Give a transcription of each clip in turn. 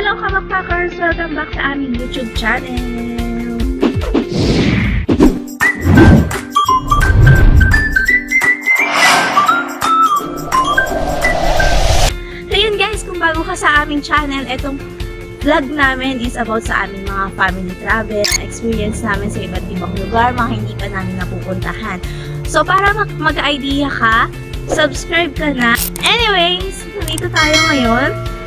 Hello Kamakmakers! Welcome back sa aming YouTube channel! So yun guys, kung bago ka sa aming channel, etong vlog namin is about sa aming mga family travel, experience namin sa iba't ibang lugar, mga hindi pa namin napupuntahan. So para mag-idea ka, subscribe ka na. Anyways, nandito tayo ngayon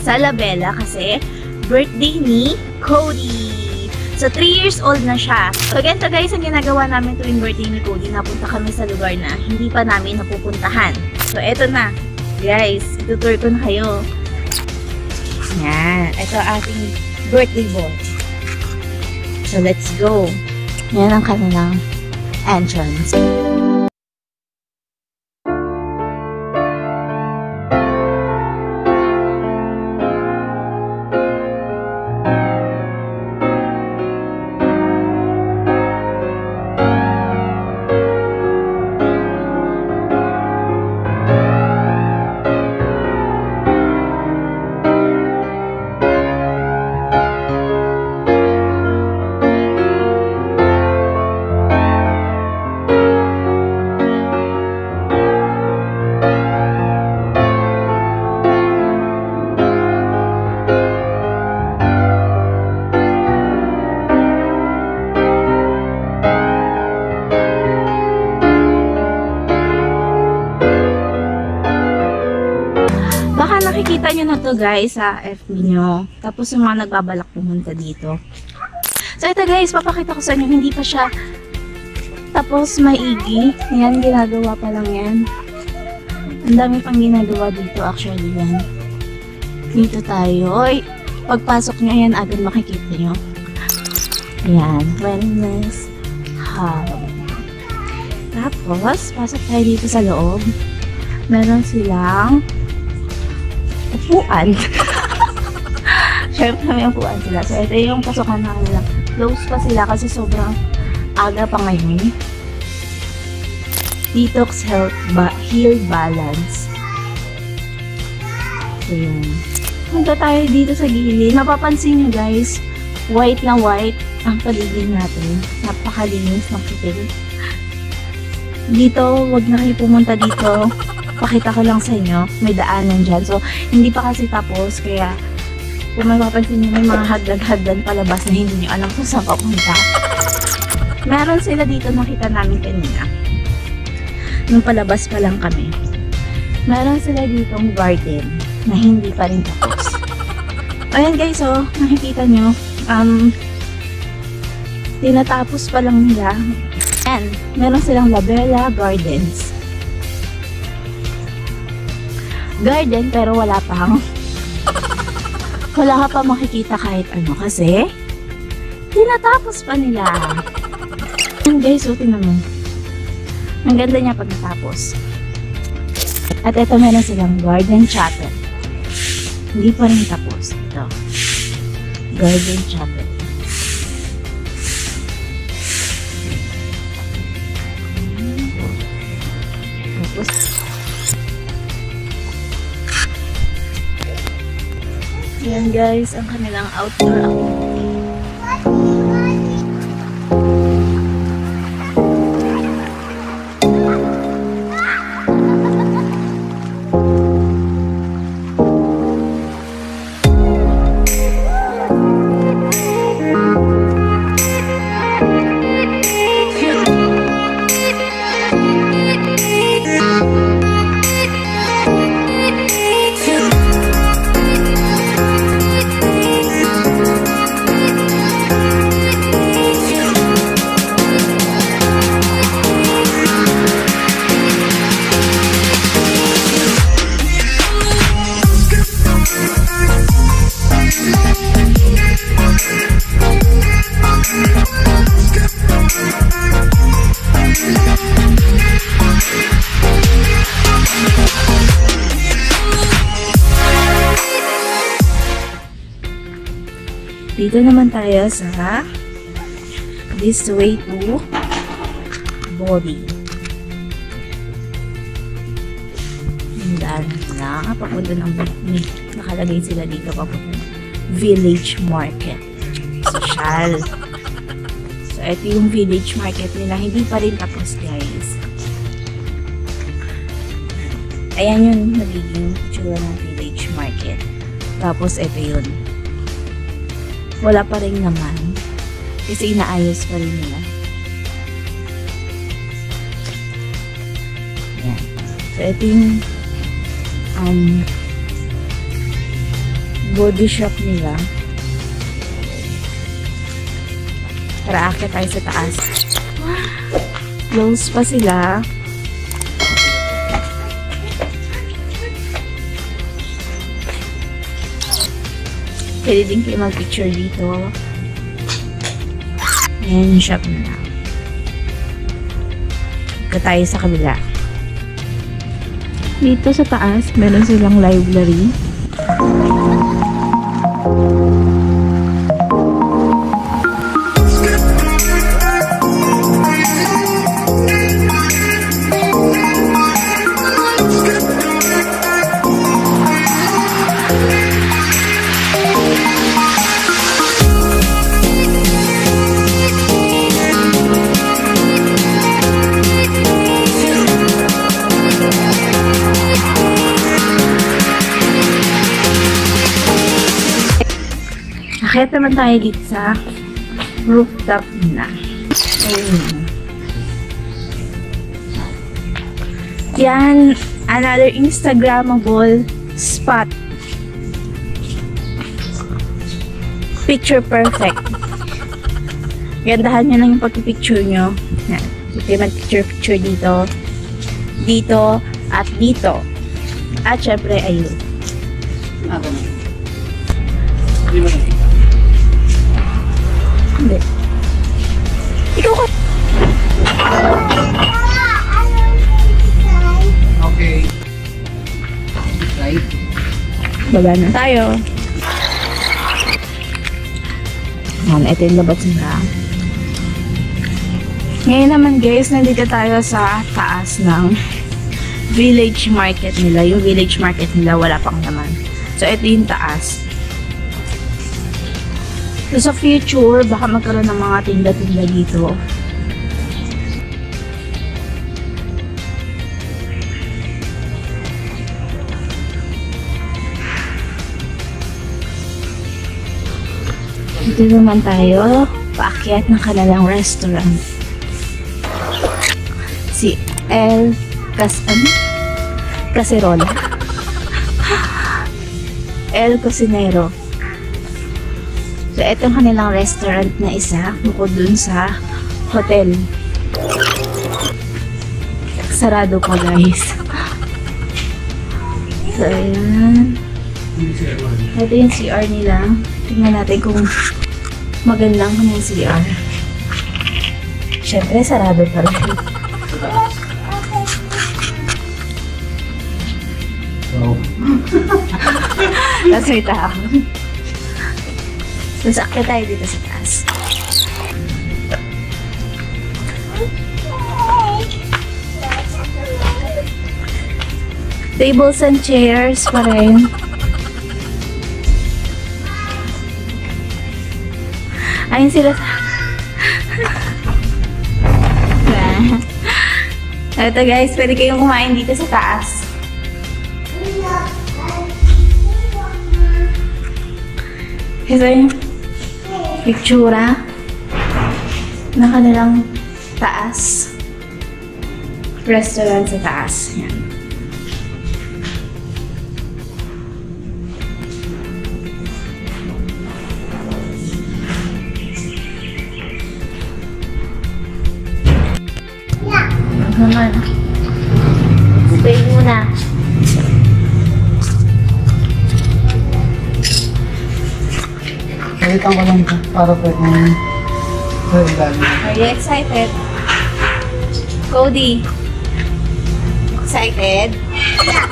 sa La Bella kasi birthday ni Cody. So 3 years old na siya. So ganito guys, ang ginagawa namin tuwing birthday ni Cody, napunta kami sa lugar na hindi pa namin napupuntahan. So eto na, guys, itutur ko na kayo. Yan, ito ating birthday boy. So let's go. Yan ang kanilang entrance. Baka nakikita nyo na to guys sa FB nyo. Tapos yung mga nagbabalak pumunta dito. So ito guys, papakita ko sa inyo. Hindi pa siya tapos maigi. Yan, ginagawa pa lang yan. Ang dami pang ginagawa dito actually yan. Dito tayo. Oy, pagpasok nyo yan, agad makikita nyo. Yan, wellness hub. Tapos, pasok tayo dito sa loob. Meron silang upuan. Siyempre may upuan sila. So ito yung pasokan na nila. Close pa sila kasi sobrang aga pa ngayon. Detox Health Heal Balance. So yun. Punta tayo dito sa gilid. Mapapansin nyo guys, white na white ang paligid natin. Napakalinis, makitig. Dito, wag na kayo pumunta dito. Pakita ko lang sa inyo, may daanan dyan. So, hindi pa kasi tapos, kaya kung mapapansin nyo, may mga hagdan-hagdan palabas na hindi nyo alam kung saan papunta. Meron sila dito, nakita namin kanina. Nung palabas pa lang kami. Meron sila ditong garden na hindi pa rin tapos. Ayan guys, oh, nakikita nyo, tinatapos pa lang nila. Ayan, meron silang La Bella Gardens. Garden pero wala ka pa makikita kahit ano kasi tinatapos pa nila. And guys, so tingnan mo, ang ganda niya pag natapos. At ito meron silang garden chapel, hindi pa rin tapos. Ito garden chapel. Tapos yan guys, ang kanilang outdoor activity. Dito naman tayo sa this way to body. Ang daan na papunta ng nakalagay sila dito papunta. village market. Social. So, ito yung village market nila. Hindi pa rin tapos, guys. Ayan yung nagiging itsura ng village market. Tapos, ito yun. Wala pa rin naman. Kasi inaayos pa rin nila. Ayan. So, ito yung body shop nila. Tara, akit tayo sa taas. Close pa sila. Pwede din kayo mag-picture dito. Ayan yung shop nila. Ika tayo sa kabila. Dito sa taas, meron silang library. Kaya naman tayo dito sa rooftop na. Ayun. Yan, another Instagrammable spot. Picture perfect. Gandahan nyo lang yung pag-picture nyo. Yan. Ito yung picture dito. Dito. At dito. At syempre, ayun. Hindi. Ikaw ka. Okay. Right. Baba na tayo. Ito yung labas nila. Ngayon naman guys, nandito tayo sa taas ng village market nila. Yung village market nila wala pang naman. So ito yung taas. So, sa future, baka magkaroon ng mga tinda-tinda dito. Dito naman tayo, paakyat ng kanilang restaurant. Si El Caserola. El Cocinero. So, itong kanilang restaurant na isa, bukod dun sa hotel. Sarado pa, guys. So, ayan. Ito yung CR nila. Tingnan natin kung magandang kanyang CR. Siyempre, sarado pa rin. Tapos may tao. Sasakya tayo dito sa taas. Tables and chairs pa rin. Ayun sila sa... Ito guys, pwede kayong kumain dito sa taas. Ito yung pictura na kanilang taas. Restaurant sa taas. Yan. Naman. Stay muna. Palitan ko lang ito para pwede sa ilalim. Are you excited? Cody? Excited? Yeah.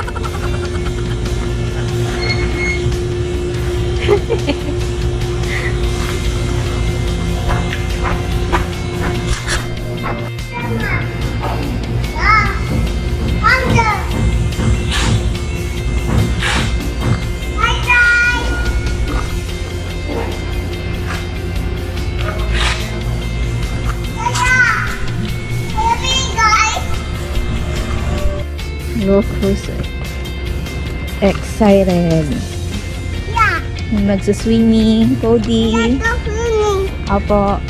Who's excited? Yeah. Magsuswimming. Cody. Opo.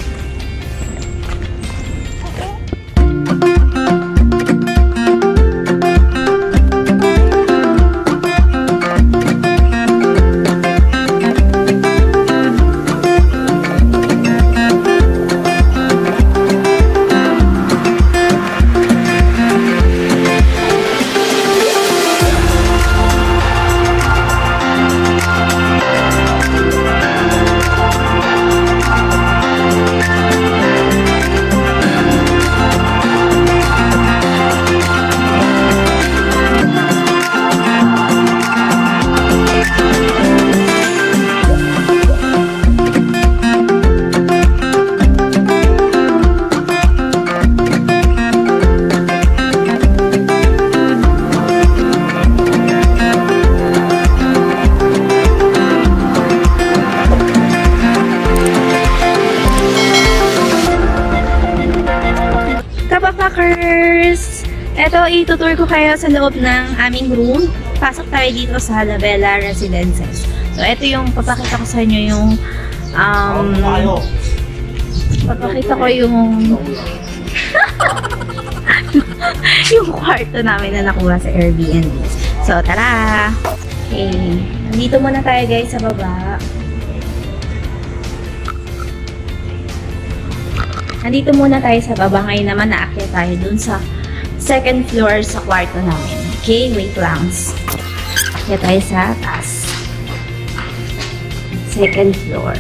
Kapapakers! Ito, itutour ko kayo sa loob ng aming room. Pasok tayo dito sa Labella Residences. So, ito yung papakita ko sa inyo yung papakita ko yung yung kwarto namin na nakuha sa Airbnb. So, tara! Okay. Nandito muna tayo guys sa baba. Nandito muna tayo sa baba. Ngayon naman naakyat tayo dun sa second floor sa kwarto namin. Okay, wait lang. Akyat tayo sa taas. Second floor.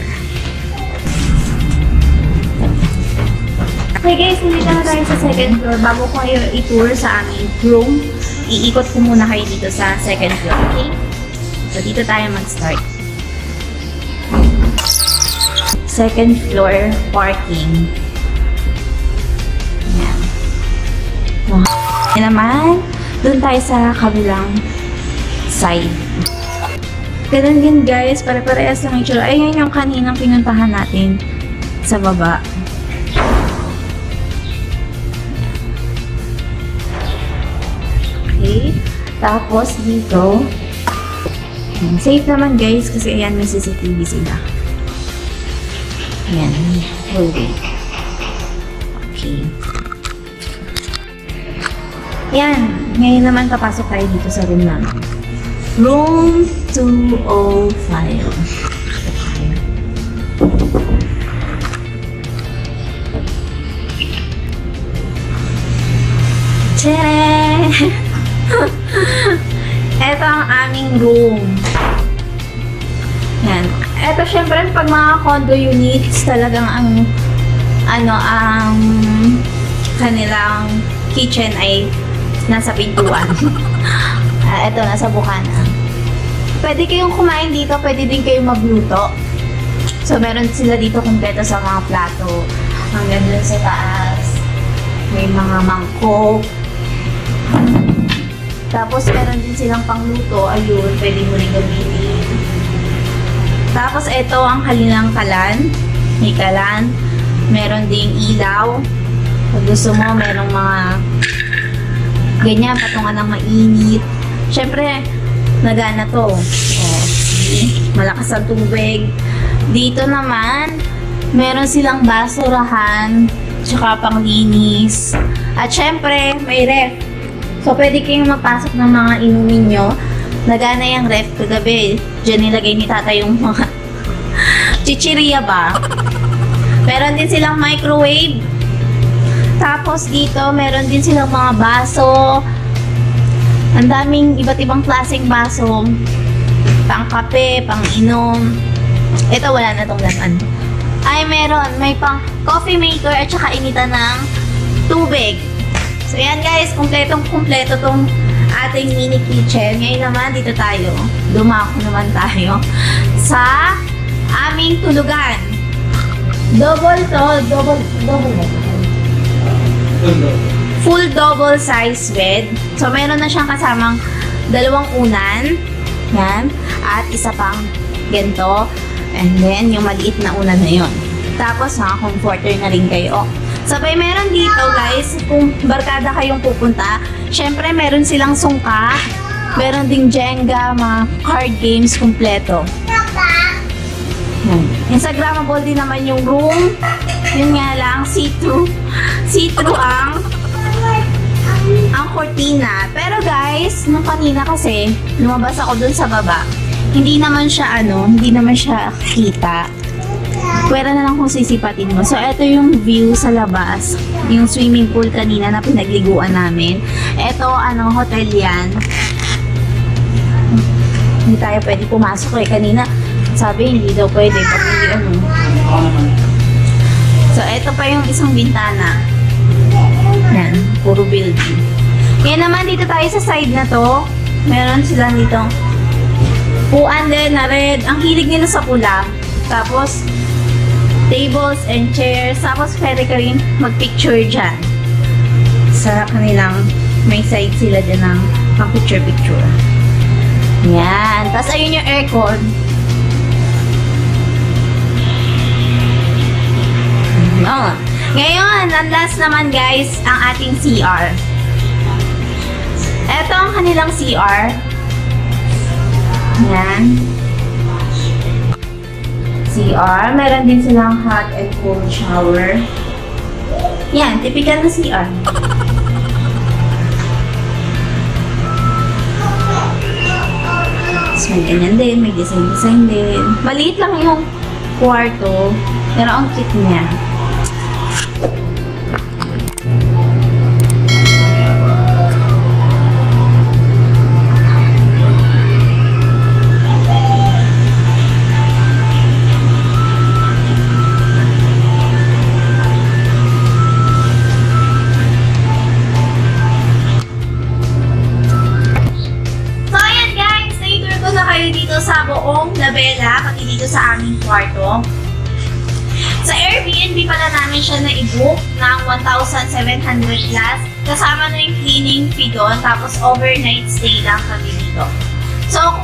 Okay guys, nandito na tayo sa second floor. Bago ko kayo i-tour sa aming room, iikot ko muna kayo dito sa second floor. Okay? So, dito tayo mag-start. Second floor parking. Yan naman, doon tayo sa kabilang side. Ganun din guys, pare-parehas lang yung tsura. Ayan yung kaninang pinuntahan natin sa baba. Okay, tapos dito, safe naman guys kasi ayan may CCTV sila. Ayan, okay. Okay. Yan. Ngayon naman papasok tayo dito sa room namin. Room 205. Tcharam! Ito ang aming room. Yan. Ito syempre pag mga condo units talagang ang kanilang kitchen ay nasa pintuan. Ito, nasa bukana. Pwede kayong kumain dito, pwede din kayong magluto. So, meron sila dito kumpleto sa mga plato. Hanggang dun sa taas. May mga mangkok. Tapos, meron din silang pangluto. Ayun, pwede mo rin gamitin. Tapos, ito ang kanilang kalan. May kalan. Meron ding ilaw. Pag gusto mo, merong mga ganyan, patungan ng mainit. Siyempre, nagana to. Malakas ang tubig. Dito naman, meron silang basurahan, tsaka panglinis. At siyempre, may ref. So, pwede kayong magpasok ng mga inumin nyo. Nagana yung ref kagabi. Diyan nilagay ni tata yung mga chichirya ba? Meron din silang microwave. Tapos dito, meron din silang mga baso. Ang daming iba't ibang klaseng baso. Pang kape, pang inom. Ito, wala na tong laman. Ay, meron. May pang coffee maker at saka initan ng tubig. So, yan guys. Kumpletong-kumpleto tong ating mini kitchen. Ngayon naman, dito tayo. Dumako naman tayo sa aming tulugan. Double to. Double. Full double size bed. So, meron na siyang kasamang dalawang unan. Yan. At isa pang ganito. And then, yung maliit na unan na yun. Tapos, mga comforter na rin kayo. Sabay meron dito guys, kung barkada kayong pupunta, syempre meron silang sungka, meron ding Jenga, mga card games kompleto. Instagrammable din naman yung room. Yun nga lang, see-through. See-through ang cortina. Pero guys, nung kanina kasi, lumabas ako dun sa baba. Hindi naman siya kita. Pwera na lang kung sisipatin mo. So, ito yung view sa labas. Yung swimming pool kanina na pinagliguan namin. Ito, hotel yan. Hindi tayo pwede pumasok kanina. Sabi, hindi daw pwede. Pag hindi So, ito pa yung isang bintana. Yan, puro building. Kaya naman, dito tayo sa side na to. Meron sila dito. Puan din na red. Ang hilig nila sa pula. Tapos, tables and chairs. Tapos, pwede ka rin mag-picture dyan. Sa kanilang, may side sila dyan ng pang-picture-picture. Yan. Tapos, ayun yung aircon. Oh. Ngayon, ang last naman guys, ang ating CR. Ito ang kanilang CR. Yan. CR. Meron din silang hot and cold shower. Yan, typical na CR. So, may ganyan din, may design din. Maliit lang yung kwarto, pero ang cute niya. Sa buong Labella, pati dito sa aming kwarto. Sa Airbnb pala namin siya na-i-book ng 1,700 plus. Kasama na yung cleaning fee doon, tapos overnight stay lang kami dito. So,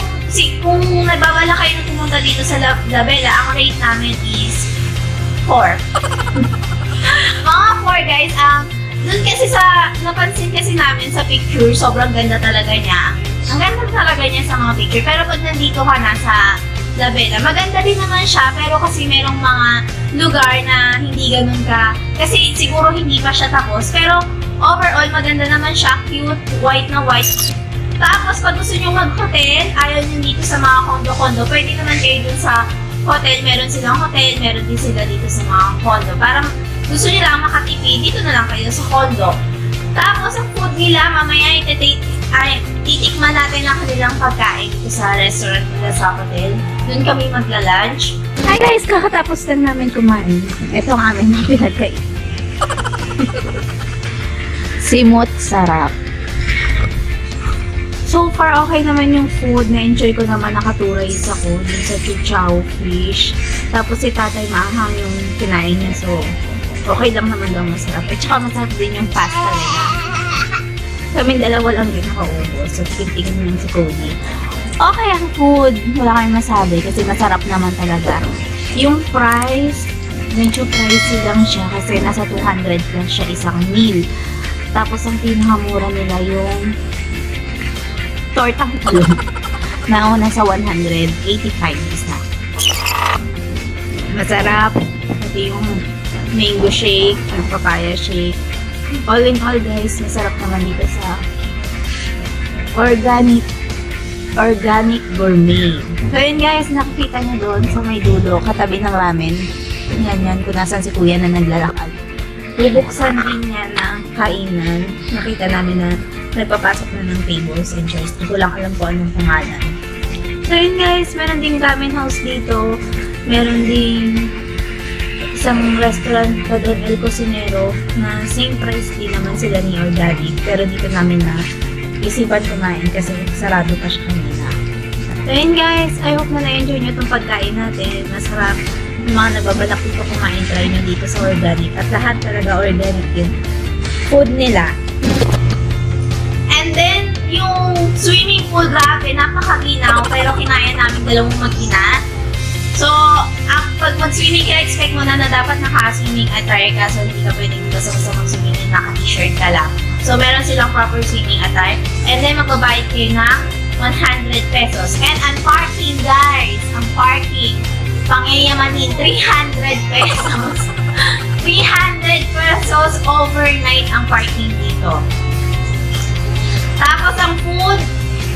kung nagbabala kayo na pumunta dito sa Labella, ang rate namin is 4. Mga 4 guys, dun kasi napansin kasi namin sa picture, sobrang ganda talaga niya. Ang ganda talaga niya sa mga picture. Pero pag nandito ka na sa Labella, maganda din naman siya. Pero kasi merong mga lugar na hindi ganun ka. Kasi siguro hindi pa siya tapos. Pero overall, maganda naman siya. Cute, white na white. Tapos pag gusto nyo mag-hotel, ayaw nyo dito sa mga condo-condo, pwede naman kayo dun sa hotel. Meron silang hotel, meron din sila dito sa mga condo. Parang gusto nyo lang makatipid, dito na lang kayo sa condo. Tapos ang food nila, mamaya titikman natin ang kanilang pagkain dito sa restaurant nila sa hotel. Doon kami magla-lunch. Hi guys, kakatapos lang namin kumain. Ito ang aming pinagkain. Simot sarap. So far, okay naman yung food. Na-enjoy ko naman, nakaturay ako dun sa chuchow fish. Tapos si tatay maahang yung kinain niya. So, okay lang naman daw, masarap. At saka masarap din yung pasta nila. Kaming dalawa lang din nakaubos. So, tingin lang si Cody. Okay ang food. Wala kayong masabi kasi masarap naman talaga. Yung price, medyo pricey lang siya kasi nasa 200 plus siya isang meal. Tapos, ang pinakamura nila yung tortang talong. Nauna sa 185 isa. Masarap. Pati yung mango shake, yung papaya shake. All in all guys, masarap naman dito sa organic gourmet. So yun guys, nakikita nyo doon sa may dulo, katabi ng ramen. Yan, kung nasan si kuya na naglalakad. Bubuksan din yan ng kainan. Nakita namin na nagpapasok na ng tables and chairs. Hindi ko lang alam kung anong pangalan. So yun guys, meron ding ramen house dito. Meron ding isang restaurant pa doon, El Cocinero, na same price din naman sila ni Organic. Pero dito namin na isipan kumain kasi sarado pa siya kanina. So yun guys, I hope na na-enjoy nyo itong pagkain natin. Masarap. Yung mga nagbabalak dito kumain, try nyo dito sa Organic. At lahat talaga organic yung food nila. And then, yung swimming pool, grabe, napakaginaw. Pero kinaya namin dalawang mag-ina. So, pag mag-swimming ka, expect mo na dapat naka-swimming attire ka. So, hindi ka pwedeng basta-basta mag-swimming and naka-t-shirt ka lang. So, meron silang proper swimming attire. And then, magbabayad kayo ng 100 pesos. And ang parking, guys, ang parking, pangyayamanin, 300 pesos. 300 pesos overnight ang parking dito. Tapos, ang food,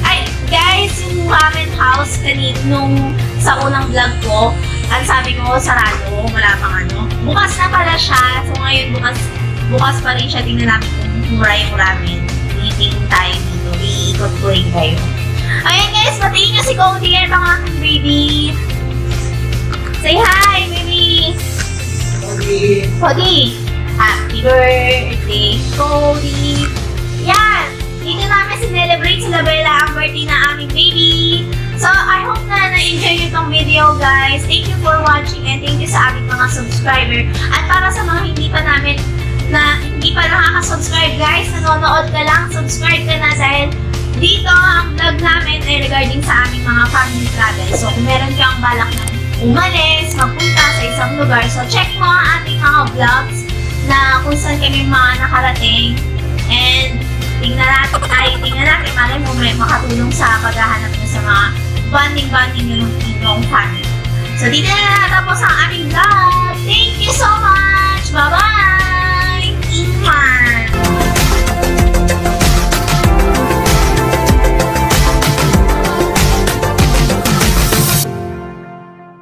ay, guys, yung ramen house nung sa unang vlog ko, ang sabi ko, sarado, wala pang ano. Bukas na pala siya. So, ngayon, bukas pa rin siya. Tingnan namin kung mura yung ramen. Tingin tayo dito. Iikot ko rin kayo. Ayan, guys, batiin niyo si Cody at ang aking baby. Say hi, baby! Okay. Cody! Happy birthday, Cody! Yan! Dito namin sinelebrate sa Bella ang birthday na aming baby. So, I hope na na-enjoy nyo itong video, guys. Thank you for watching and thank you sa aming mga subscriber. At para sa mga hindi pa nakaka-subscribe, guys, nanonood ka lang, subscribe ka na dahil dito ang vlog namin ay regarding sa aming mga family travel. So, kung meron kang balak na umalis, magpunta sa isang lugar, so check mo ang ating mga vlogs na kung saan kami mga nakarating. And tingnan natin, malay mo may makatulong sa paghahanap nyo sa mga bonding nyo ng inyong family. So, dito na natapos ang aming vlog!